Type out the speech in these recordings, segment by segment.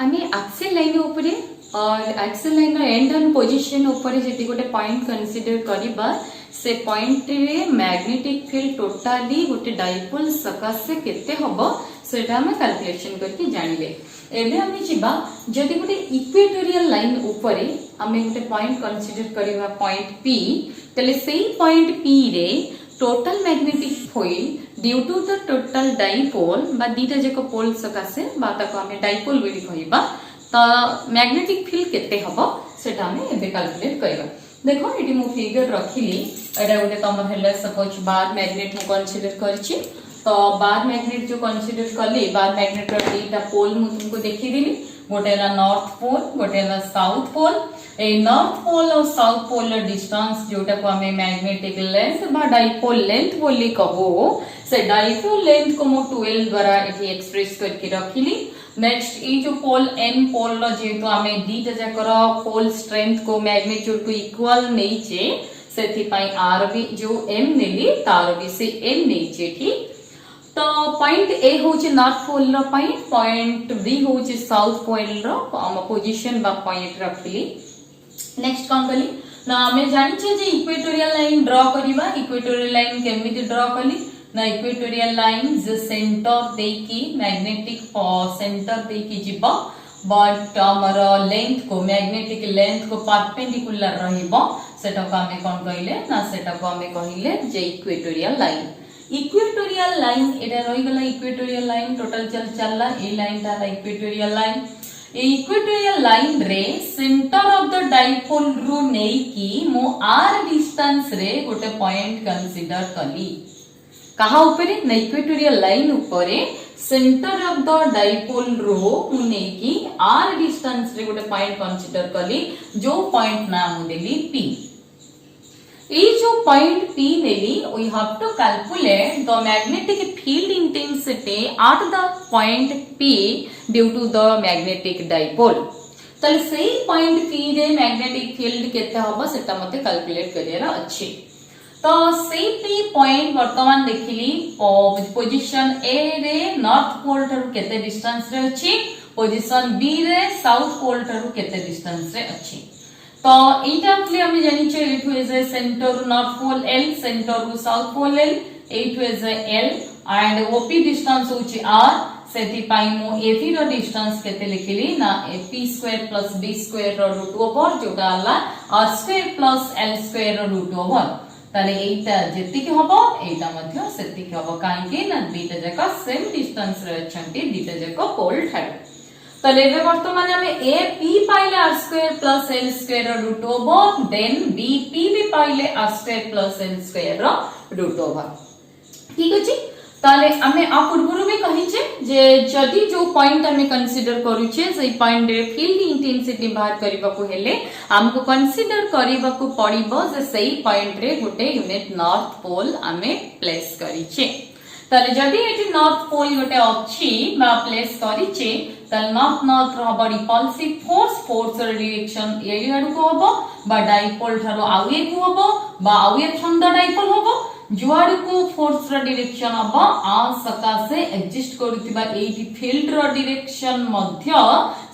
आमे axial line उपरे और एक्सियल लाइन रो एंड ऑन पोजीशन उपरे जति गोटे पॉइंट कंसीडर करिबा से पॉइंट रे मैग्नेटिक फील्ड टोटाली गोटे डाइपोल सकासे केते हबो सेटा हम कैलकुलेशन करके जानिले। एबे हम जिबा जति गोटे इक्वेटोरियल लाइन उपरे हमें गोटे पॉइंट कंसीडर करिबा पॉइंट P तले सेही पॉइंट P रे total magnetic field due to the total dipole बा दीटा जक पोल सकासे बा ताको हमें डाइपोल बोली कहिबा त मैग्नेटिक फील्ड केते हबो सेटा हमें एबे कैलकुलेट करबा। देखो एटी मु फिगर रखिली एटा गोटे तमर हेले सपोज बार मैग्नेट मु कंसीडर करछि तो बार मैग्नेट जो कंसीडर कली बार मैग्नेट रो दीटा पोल मु तुमको देखि देली गोटे ला नॉर्थ पोल गोटे ला साउथ पोल ए नॉर्थ पोल और साउथ पोल डिस्टेंस जोटा को हमें मैग्नेटिक लेंथ बा डाइपोल लेंथ बोली कहो से डाइपोल लेंथ को मु 12 द्वारा एठी एक्सप्रेस करके रखिली। नेक्स्ट ई जो पोल n पोल लो जेतो हमें दीटा जाकर पोल स्ट्रेंथ को मैग्नीट्यूड को इक्वल नैचे सेथि पई r भी जो m नेली तार भी से n नैचे ठीक। तो पॉइंट ए होचे नॉर्थ पोल रो पॉइंट बी होचे साउथ पोल रो पोजीशन बा पॉइंट रखली। नेक्स्ट कोन कली ना हमें जानि छे जे इक्वेटोरियल लाइन ड्रा करिबा इक्वेटोरियल लाइन केमिति ड्रा कली ना इक्वेटोरियल लाइन जे सेंटर देकी मैग्नेटिक सेंटर देकी जिबा बट हमर लेंथ को मैग्नेटिक लेंथ को परपेंडिकुलर रहिबो सेटा को हमें कोन कहिले ना सेटा को हमें कहिले जे इक्वेटोरियल लाइन। इक्वेटोरियल लाइन एटा रहि गला इक्वेटोरियल लाइन टोटल चलला ए लाइन ता इक्वेटोरियल लाइन इक्वेटोरियल लाइन रे सेंटर ऑफ द डाइपोल रु नेई की मो r डिस्टेंस रे गोटे पॉइंट कंसीडर कली कहा ऊपरे ना इक्वेटोरियल लाइन ऊपरे सेंटर ऑफ द डाइपोल रु मु नेई की r डिस्टेंस रे गोटे पॉइंट कंसीडर कली जो पॉइंट नाम देली p। ये जो पॉइंट P नेली we have to calculate the magnetic field intensity at the point P due to the magnetic dipole। तले सही पॉइंट P रे मैग्नेटिक फील्ड केते हबो सेटा मते कैलकुलेट करियर अछि। तो सही P पॉइंट वर्तमान देखिली पोजीशन A रे नॉर्थ पोल थरु केते डिस्टेंस रे अछि पोजीशन B रे साउथ पोल थरु केते डिस्टेंस रे अछि। तो एटा हमें जानि छै it is a centre north pole L centre south pole L it is L and OP distance होछि R सेति पाई मो AP रो डिस्टेंस केते लिखिली ना p² + b² रो रूट ओवर जोटा हला r² + l² रो रूट ओवर ताले एटा जेति के हबो एटा मध्य सेति के हबो काहे कि ना दीटा जका सेम डिस्टेंस रे अछंती दीटा जका पोल थारे। तले वर्तमान हमें ए पी पाइले r² + l² रो root over then B P भी पाइले r² + l² रो रूट ओवर ठीक अछि। ताले हमें आ पूर्वरु भी कहि छै जे जदी जो पॉइंट हमें कंसीडर करू छै से पॉइंट रे फील्ड इंटेंसिटी बाहर करबा को हेले हमको कंसीडर करबा को पड़िबो जे सही पॉइंट रे गोटे यूनिट नॉर्थ पोल हमें प्लेस करी छै। ताले जदी एटी नॉर्थ पोल गोटे अछि बा प्लेस करी छै ताले नॉर्थ रहबो रिपल्सिव फोर्स रो डायरेक्शन एडी आडू को हबो बा डाइपोल थारो आउए को हबो बा आउए फ्रॉम द डाइपोल हबो जुआडू को फोर्स रो डायरेक्शन हबो आ सकासे एग्जिस्ट करूतिबा एटी फील्ड रो डायरेक्शन मध्य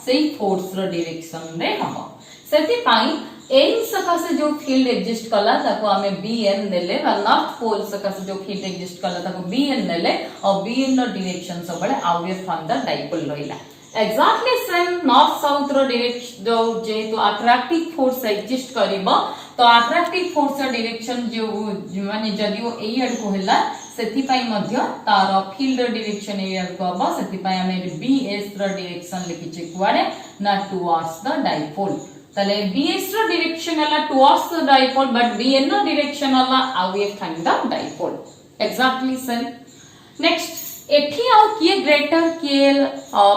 सेही फोर्स रो डायरेक्शन रे हबो सेति पाई एन सकासे जो फील्ड एग्जिस्ट कला ताको हमें bn नेले बा नॉर्थ पोल सकासे जो फील्ड एग्जिस्ट कला ताको bn नेले और bn रो डायरेक्शन सबले अवे फ्रॉम द डाइपोल रहिला एग्जैक्टली सेम नॉर्थ साउथ रो डायरेक्शन जो जे तो अट्रैक्टिव फोर्स एग्जिस्ट करिबो तो अट्रैक्टिव फोर्स रो डायरेक्शन जो माने जदी वो एई अड को होला सेति पाई मध्य तार फील्ड रो डायरेक्शन एई अड को हबो सेति पाई हमें bs रो डायरेक्शन लिखि छै कुआडे ना टुवर्ड्स द डाइपोल तले bs रो डायरेक्शन हला towards the dipole but bn रो डायरेक्शन हला away from the dipole exactly same. Next एठी आ किए ग्रेटर किए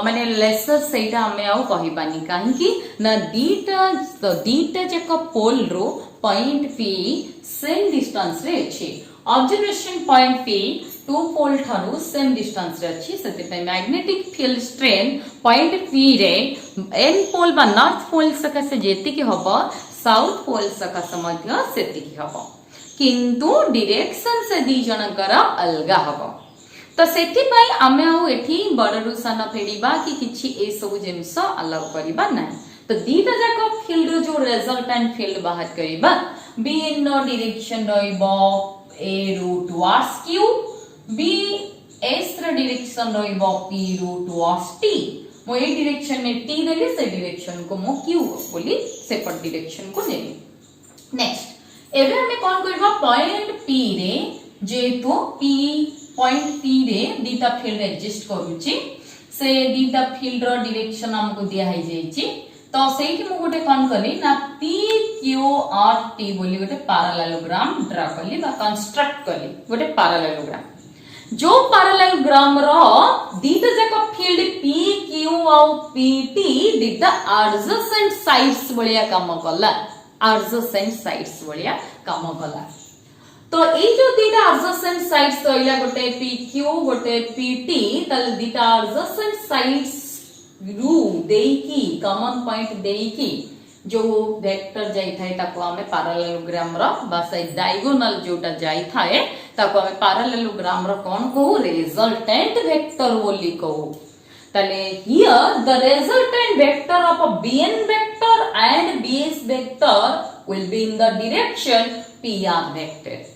माने लेसर सेटा हमें आ कहिबानी काहे कि ना दीटा जक पोल रो पॉइंट P सेम डिस्टेंस रे अछि observation point P to pole थारु सेम डिस्टेंस रे अछि सेते पे magnetic field strength point P रे n पोल बा नॉर्थ पोल सकासे जेति कि हबो साउथ पोल सकासे मध्य सेति कि हबो किंतु डायरेक्शन से दी जनकर अलगा हबो। तो सेति पई आमे आ एठी बडरू सान फेडिबा कि किछि ए सब जिंस अलाउ करिबा नै। तो दीटा जाक फील्ड रो जो रिजल्टेंट फील्ड बाहर करिबा बी इन नो डायरेक्शन रहइबो A root towards Q, B S रो डायरेक्शन रहइबो पी रूट टुवर्ड्स टी। मो ए डायरेक्शन में टी देली से डायरेक्शन को मो क्यू बोली सेपरेट डायरेक्शन को नेली। नेक्स्ट एबे हमें कोन करबा पॉइंट पी रे जेतो पी पॉइंट पी रे दीटा फील्ड एग्जिस्ट करूची से दीटा फील्ड रो डायरेक्शन हमको दिया है जेची। तो सेठी मु गोटे कोन करली ना पी क्यू आर टी बोली गोटे पैरेललोग्राम ड्रा करली बा कंस्ट्रक्ट करली गोटे पैरेललोग्राम। जो पैरेललोग्राम रो दीटा जाक फील्ड पी क्यू और पी टी दीटा एडजेसेंट साइड्स बलिया काम कला, एडजेसेंट साइड्स बलिया काम कला। तो ए जो दीटा एडजेसेंट साइड्स तइला गोटे पी क्यू गोटे पी टी तल दीटा एडजेसेंट साइड्स रू देकी कॉमन पॉइंट देकी जो वेक्टर जाई थाए ताको हमें पैरेललोग्राम रो बा से डायगोनल जोटा जाई थाए ताको हमें पैरेललोग्राम रो कोन कहू रिजल्टेंट वेक्टर बोली कहू। तले here the resultant vector of a bn vector and bs vector will be in the direction pr vector.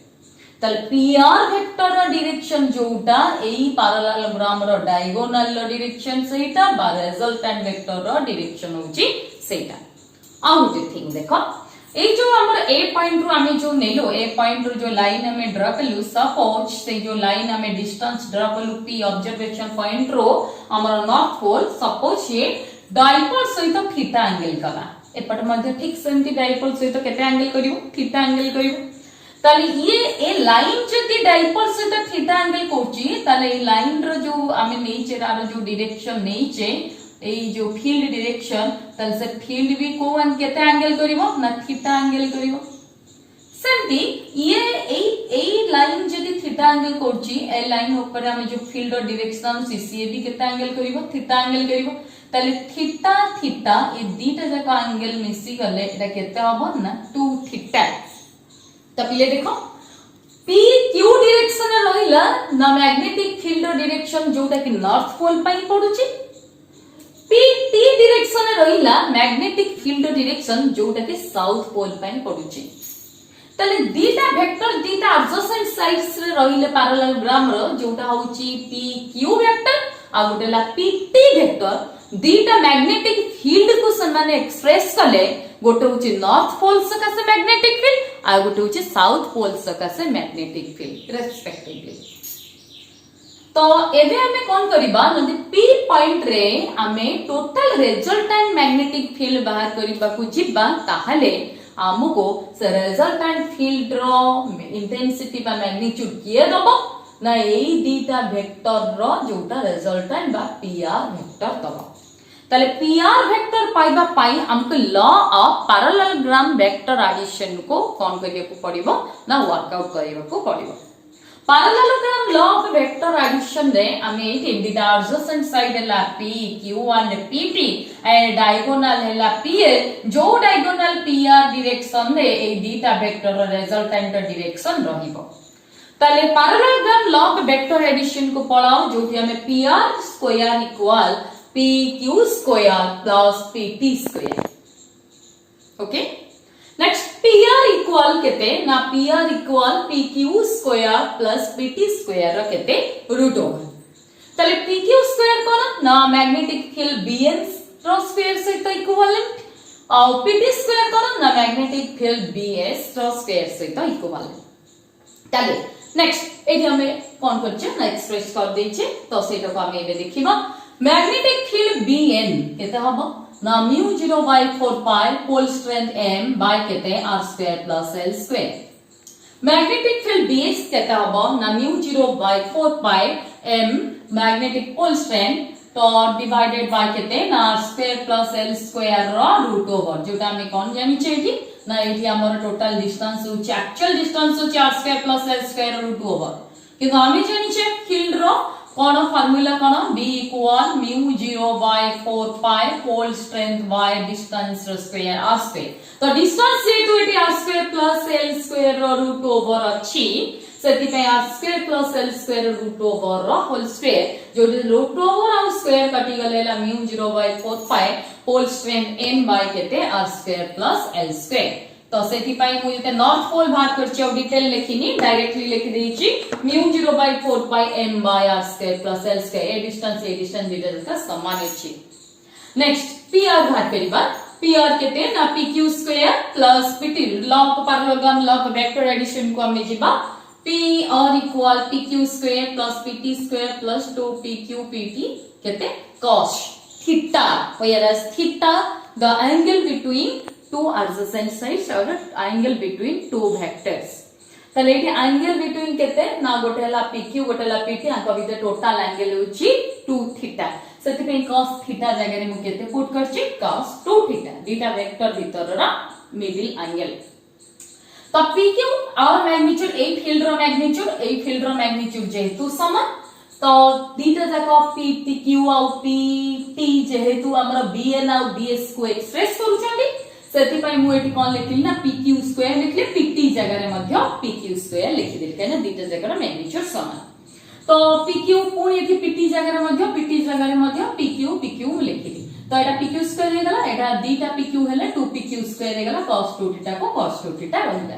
तल pr वेक्टर रो डायरेक्शन जोटा एई पैरेललोग्राम रो डायगोनल रो डायरेक्शन सेटा बा रिजल्टेंट वेक्टर रो डायरेक्शन होची सेटा। आउ जे थिंग देखो ए जो हमर ए पॉइंट रो हमें जो नेलो ए पॉइंट रो जो लाइन हमें ड्रा करलु सपोज से जो लाइन हमें डिस्टेंस ड्रा करलु p ऑब्जर्वेशन पॉइंट रो हमर नॉर्थ पोल सपोज ये डायपोल सहित थीटा एंगल कला एपट मध्ये ठीक सेमती डायपोल सहित केते एंगल करिवो थीटा एंगल करिवो। ताले ये ए लाइन जति डायपोल सहित थीटा एंगल कोची ताले ए लाइन रो जो हमें नीचे रो जो डायरेक्शन नीचे ए जो फील्ड डायरेक्शन तल से फील्ड भी को केते एंगल करिवो ना थीटा एंगल करिवो। सेमती ये ए लाइन जदी थीटा एंगल करची ए लाइन ऊपर हमें जो फील्ड और डायरेक्शन सीसीए भी केते एंगल करिवो थीटा एंगल करिवो। तले थीटा थीटा ए दीटा जका एंगल मिसी गले एटा केते हबो ना 2 थीटा। त पिले देखो p q डायरेक्शन रहिला ना मैग्नेटिक फील्ड डायरेक्शन जोटा कि नॉर्थ पोल पई पडुची, p t डायरेक्शन रहिला मैग्नेटिक फील्ड डायरेक्शन जोटा कि साउथ पोल पई पडुची। तले दीटा वेक्टर दीटा एडजेसेंट साइड्स रे रहिले पैरेललोग्राम रो जोटा होची p q वेक्टर आ गोटेला p t वेक्टर दीटा मैग्नेटिक फील्ड को समान एक्सप्रेस कले गोटे होची नॉर्थ पोल सकासे मैग्नेटिक फील्ड आ गोटे होची साउथ पोल सकासे मैग्नेटिक फील्ड रेस्पेक्टिवली। तो एबे हमें कोन करिबा नदी p पॉइंट रे हमें टोटल रिजल्टेंट मैग्नेटिक फील्ड बाहर करिबा को जिबा ताहले हमको से रिजल्टेंट फील्ड रो इंटेंसिटी बा मैग्नीट्यूड किए दबो ना एई दीटा वेक्टर रो जोटा रिजल्टेंट बा pr वेक्टर दबो। ताले pr वेक्टर पाइबा पाई हमको law of parallelogram vector addition को कोन करिया को पड़िबो ना वर्कआउट करिया को पड़िबो। Parallelogram law of vector addition रे हमें दीटा एडजेसेंट साइड हला p q and pp and diagonal हला pl जो डायगोनल pr डायरेक्शन रे ए दीटा वेक्टर रो रिजल्टेंट डायरेक्शन रहिबो। ताले parallelogram law of vector addition को पढ़ाओ जो कि हमें pr square equal pq square plus pt square. Okay next pr equal केते ना pr equal pq square plus pt square केते रूट ओवर। ताले pq स्क्वायर कोन ना मैग्नेटिक फील्ड bn रो स्क्वायर सहित इक्विवेलेंट और pt स्क्वायर कोन ना मैग्नेटिक फील्ड bs रो square सहित equivalent. ताले नेक्स्ट एठी हमें कोन करछे ना एक्सप्रेस कर देछे तो सेटा को हमें एबे देखिबा मैग्नेटिक फील्ड bn केते हबो ना mu 0 by 4 pi whole strength m by केते r square plus l square. Magnetic field bs केते हबो ना mu 0 by 4 pi m magnetic whole strength तो डिवाइडेड बाय केते ना r square plus l square रो रूट ओवर जोटा हमें कोन जानि छै एठी ना एठी हमर टोटल डिस्टेंस हो एक्चुअल डिस्टेंस हो r square plus l square root over किंतु हमें जानि छै फील्ड रो कोन फार्मूला कोन b equal mu 0 by 4 pi whole strength by distance रो स्क्वायर r स्क्वायर। तो डिस्टेंस जेतु एटी r square plus l square रो रूट ओवर अछि सेति पे r square plus l square root over रो होल स्क्वायर जो रूट ओवर और स्क्वायर कटि गलेला mu 0 by 4 pi whole square n by केते r square plus l square तो सेति पई मु जते नॉर्थ पोल बात करछि और डिटेल लिखिनी डायरेक्टली लिखि देछि mu 0 by 4 pi m by r square plus l square ए डिस्टेंस डिटेल का समान अछि नेक्स्ट pr बात करिबा pr केते ना pq square plus pt law parallelogram law vector addition को हम जिबा pr equal pq square plus pt square plus 2pq pt केते cos theta whereas theta the angle between two adjacent sides or angle between two vectors तले एठी angle between केते ना गोटेला pq गोटेला pt आंको भीतर total angle होची 2 theta सेति पे cos theta जगह रे मु केते पुट करछि cos 2 थीटा दीटा वेक्टर भीतररा मिडिल एंगल तो pq और मैग्नीट्यूड ए फील्ड रो मैग्नीट्यूड जेहेतु समान तो दीटा जाको pq और pt जेहेतु हमरा bn और bs को एक्सप्रेस करूछंती सेति पई मु एठी कोन लिखिली ना pq स्क्वायर लिखले pt जगह रे मध्य pq स्क्वायर लिखि देली काने दीटा जगह रे मैग्नीट्यूड समान तो pq पुणी एठी pt जगह रे मध्य pq मु लिखिली तो एटा pq स्क्वायर हे गला एटा दीटा pq हेले 2pq स्क्वायर हे गला cos 2 थीटा को cos 2 थीटा रहला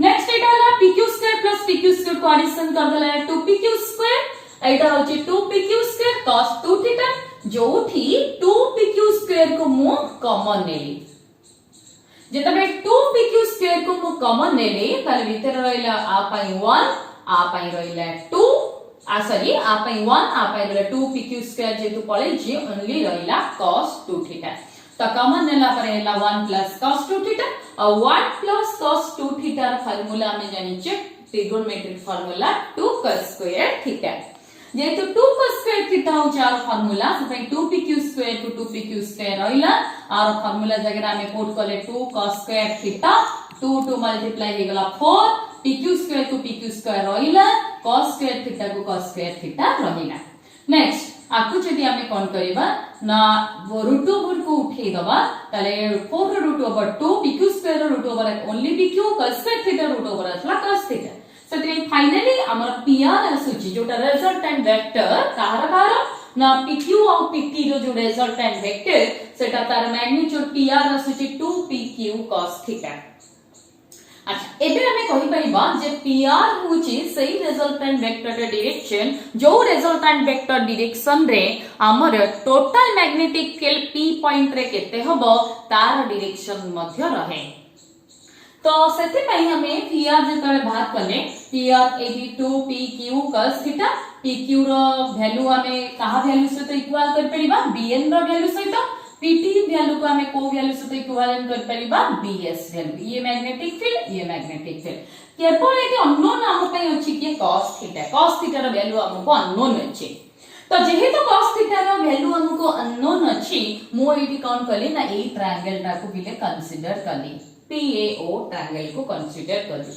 नेक्स्ट एटा हला pq square plus pq square को एडिशन कर देला 2pq स्क्वायर एटा होची 2pq स्क्वायर cos 2 थीटा जोठी 2pq स्क्वायर को मु कॉमन नेली जेतबे 2pq स्क्वायर को मु कॉमन नेली ताले भीतर रहला आ पई 1 आ पई रहला 2 आ सॉरी आ पई 1 आ पई रहला 2pq स्क्वायर जेतु पळे जे ओनली रहला cos 2 थीटा तो कॉमन नेला पर हैला 1 प्लस cos 2 थीटा और 1 प्लस cos 2 थीटा रा फार्मूला हमें जानि छै trigonometric formula 2 cos square theta जेतु 2 cos स्क्वायर थीटा हो चार फार्मूला से 2pq स्क्वायर को 2pq स्क्वायर रहला और फार्मूला जगह हमें पुट करले 2 cos स्क्वायर थीटा 2 मल्टीप्लाई हे गला 4 pq स्क्वायर को pq स्क्वायर रहला cos स्क्वायर थीटा को cos स्क्वायर थीटा रहला नेक्स्ट आकु जदी हमें कोन करबा ना रूट ओवर को उठे दबा तले 4 root over 2 pq square root over only pq cos square theta root over असला cos theta so then finally ଆମର pr ଆସୁଛି ଯୋଟା resultant vector କାହାର ନା pq ଆଉ pt ର जो resultant vector सेटा तार magnitude pr ଆସୁଛି 2pq cos थीटा अच्छा एबे हमें कहि परिबा जे pr होची सही resultant vector रे डायरेक्शन जो resultant vector डायरेक्शन रे हमर total magnetic field p point रे केते हबो तार डायरेक्शन मध्य रहे तो सेति पई हमें pr जेतले बात करले pr 82pq cos theta pq रो वैल्यू हमें कहा वैल्यू सहित इक्वल कर परिबा bn रो वैल्यू सहित pt वैल्यू को हमें को वैल्यू सहित इक्विवेलेंट कर परिबा bs वैल्यू ये मैग्नेटिक फील्ड केवल एटी अननोन हम पई अछि कि cos थीटा रो वैल्यू हमको अननोन अछि तो जेहेतु cos थीटा रो वैल्यू हमको अननोन अछि मो एटी काउंट करली ना ए ट्रायंगल टा को बिले कंसीडर करली PAO ट्रायंगल को कंसीडर करली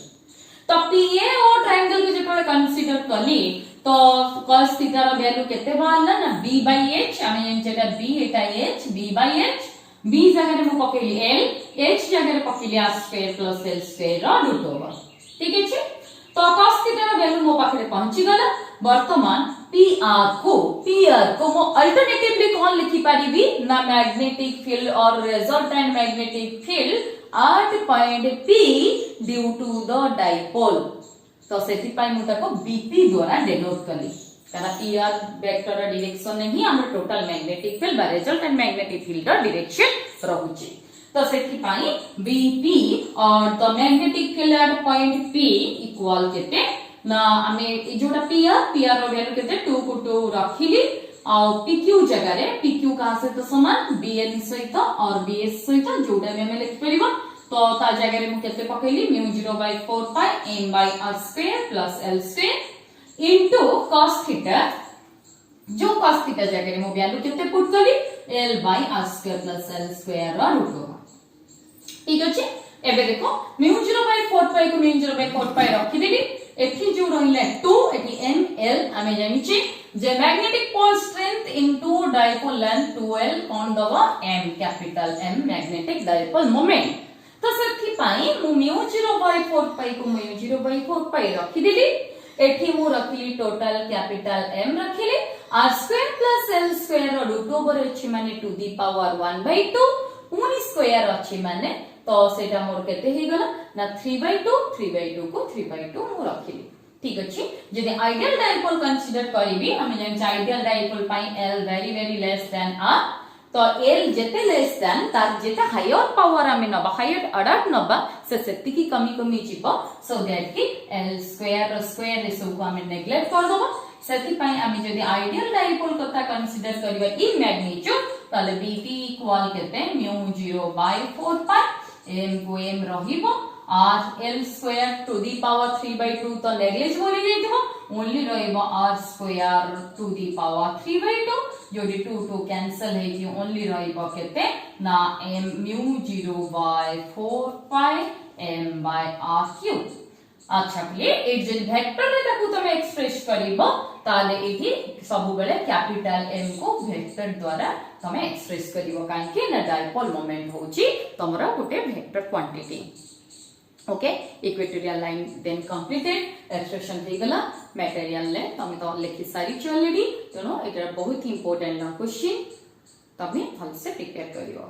तो PAO ट्रायंगल को जेतले कंसीडर करली तो cos थीटा रो वैल्यू केते बाहरला ना b by h आमे जेटा b Etah h b by h b जगह रे मु पकेली l h जगह रे पकेली r square plus l square रो रूट ओवर ठीक अछि तो cos थीटा रो वैल्यू मो पाखरे पहुंची गला वर्तमान pr को मो अल्टरनेटिवली कोन लिखि पारिबी ना मैग्नेटिक फील्ड और resultant magnetic field at point p due to the dipole तो सेति पई मु ताको bp द्वारा डिनोट करली काना pr वेक्टर रा डायरेक्शन नहीं हमर टोटल मैग्नेटिक फील्ड बा रिजल्टेंट मैग्नेटिक फील्ड रा डायरेक्शन रहउची तो सेति पई bp और the magnetic field at point p equal केते ना हमें जोटा pr रो वैल्यू केते 2 को 2 रखिली और pq जगह रे pq का से तो समान bn सहित और bs सहित जोडा में लिख परिबा तो ता जगह रे मु केते पकेली mu 0 by 4 pi m by r square plus l square into cos theta जो cos थीटा जगह रे मु वैल्यू केते पुट करी l by r square plus l square रा रूट ओवर ठीक अछि एबे देखो म्यू 0 by 4 pi को म्यू 0 by 4 pi रखि देली एथि जो रहिला 2 एथि m l हमें जानि छी जे magnetic pole strength into dipole length 2l कोन दवा m capital M magnetic dipole moment तो सेथि पाई मु म्यू 0/4 पाई को म्यू 0/4 पाई रखी देली एठी मु रखिली टोटल कैपिटल M रखिली r² + l² रो रूट ओवर अछि माने टू दी पावर 1/2 पुनी स्क्वायर अछि माने तो सेटा मोर केते हे गला ना 3/2 को 3/2 मु रखिली ठीक अछि जदि आइडियल डायपोल कंसीडर करिबी हम जे आइडियल डायपोल पाई L very less than r तो L जेते लेस देन तार जेते हायर पावर आमे नबा हायर अडर नबा से की कमी जिवो सो दैट की l² सब को आमे नेग्लेक्ट कर दबो सेति पई आमे जदि आइडियल डायपोल कथा कंसीडर करबा इन मैग्नीट्यूड ताले bt इक्वल केते म्यू 0/4 पाई m को m रहिबो r l² to the power 3/2 तो नेग्लिजिबल हो जाइबो ओनली रहिबो r² टू दी पावर 3/2 जोडी 2 कैंसिल हे कि ओनली रहिबो केते ना m म्यू 0/4 पाई m/r³ अच्छा प्ले एट जन वेक्टर रे ताकू तमे एक्सप्रेस करिवो ताले एठी सब बेले कैपिटल M को वेक्टर द्वारा तमे एक्सप्रेस करिवो काहे कि ना डायपोल मोमेंट होची तमरा गुटे vector quantity okay equatorial line then completed expression हे गला मटेरियल ले तमे तो लिखि सारी ऑलरेडी तनो एटा बहुत इंपोर्टेंट क्वेश्चन तमे भल से प्रिपेयर करिवो।